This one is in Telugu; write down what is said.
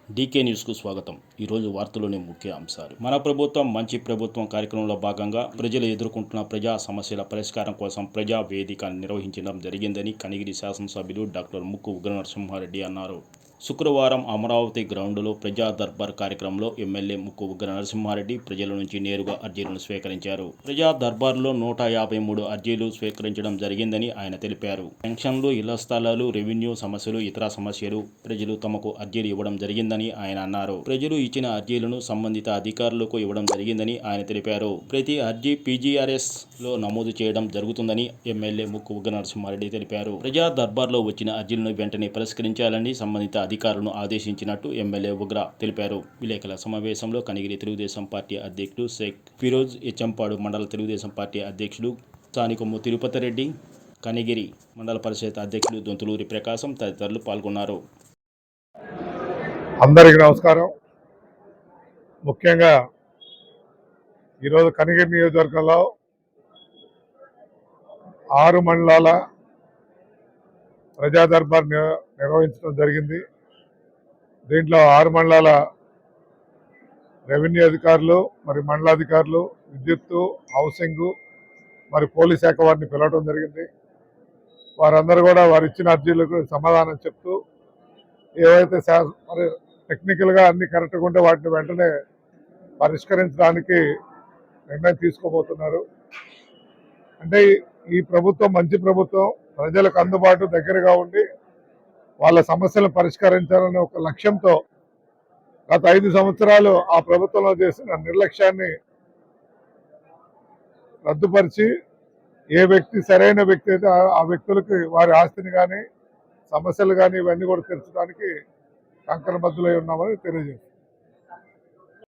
డీకే న్యూస్కు స్వాగతం. ఈరోజు వార్తలోని ముఖ్య అంశాలు. మన ప్రభుత్వం మంచి ప్రభుత్వం కార్యక్రమంలో భాగంగా ప్రజలు ఎదుర్కొంటున్న ప్రజా సమస్యల పరిష్కారం కోసం ప్రజా వేదిక నిర్వహించడం జరిగిందని కనిగిరి శాసనసభ్యులు డాక్టర్ ముక్కు ఉగ్ర నరసింహారెడ్డి అన్నారు. శుక్రవారం అమరావతి గ్రౌండ్లో ప్రజా దర్బార్ కార్యక్రమంలో ఎమ్మెల్యే ముక్కు ఉగ్ర నరసింహారెడ్డి ప్రజల నుంచి నేరుగా అర్జీలను స్వీకరించారు. ప్రజా దర్బార్లో 153 అర్జీలు స్వీకరించడం జరిగిందని ఆయన తెలిపారు. పెన్షన్లు, ఇళ్ల స్థలాలు, రెవెన్యూ సమస్యలు, ఇతర సమస్యలు ప్రజలు తమకు అర్జీలు ఇవ్వడం జరిగిందని ఆయన అన్నారు. ప్రజలు ఇచ్చిన అర్జీలను సంబంధిత అధికారులకు ఇవ్వడం జరిగిందని ఆయన తెలిపారు. ప్రతి అర్జీ పీజీఆర్ఎస్ లో నమోదు చేయడం జరుగుతుందని ఎమ్మెల్యే ముక్కు ఉగ్ర నరసింహారెడ్డి తెలిపారు. ప్రజా దర్బార్లో వచ్చిన అర్జీలను వెంటనే పరిష్కరించాలని సంబంధిత అధికారులను ఆదేశించినట్టు ఎమ్మెల్యే ఉగ్ర తెలిపారు. విలేకరుల సమావేశంలో కనిగిరి తెలుగుదేశం పార్టీ అధ్యక్షుడు షేక్ ఫిరోజ్, ఎచ్చంపాడు మండల తెలుగుదేశం పార్టీ అధ్యక్షుడు స్థానికొమ్ము తిరుపతి రెడ్డి, కనిగిరి మండల పరిషత్ అధ్యక్షుడు దొంతులూరి ప్రకాశం తదితరులు పాల్గొన్నారు. అందరికీ నమస్కారం. ముఖ్యంగా ఈరోజు కనిగిరి నియోజకవర్గంలో 6 మండలాల ప్రజా దర్బార్ నిర్వహించడం జరిగింది. దీంట్లో 6 మండలాల రెవెన్యూ అధికారులు, మరి మండలాధికారులు, విద్యుత్తు, హౌసింగ్, మరి పోలీస్ శాఖ వారిని పిలవడం జరిగింది. వారందరూ కూడా వారు ఇచ్చిన అర్జీలకు సమాధానం చెప్తూ ఏవైతే మరి టెక్నికల్గా అన్ని కరెక్ట్గా ఉంటే వాటిని వెంటనే పరిష్కరించడానికి నిర్ణయం తీసుకోబోతున్నారు. అంటే ఈ ప్రభుత్వం మంచి ప్రభుత్వం, ప్రజలకు అందుబాటు దగ్గరగా ఉండి వాళ్ళ సమస్యలను పరిష్కరించాలనే ఒక లక్ష్యంతో గత 5 సంవత్సరాలు ఆ ప్రభుత్వంలో చేసిన నిర్లక్ష్యాన్ని రద్దుపరిచి ఏ వ్యక్తి సరైన వ్యక్తి అయితే ఆ వ్యక్తులకి వారి ఆస్తిని కానీ సమస్యలు కానీ ఇవన్నీ కూడా తీర్చడానికి కంకణబద్దులై ఉన్నామని తెలియజేస్తుంది.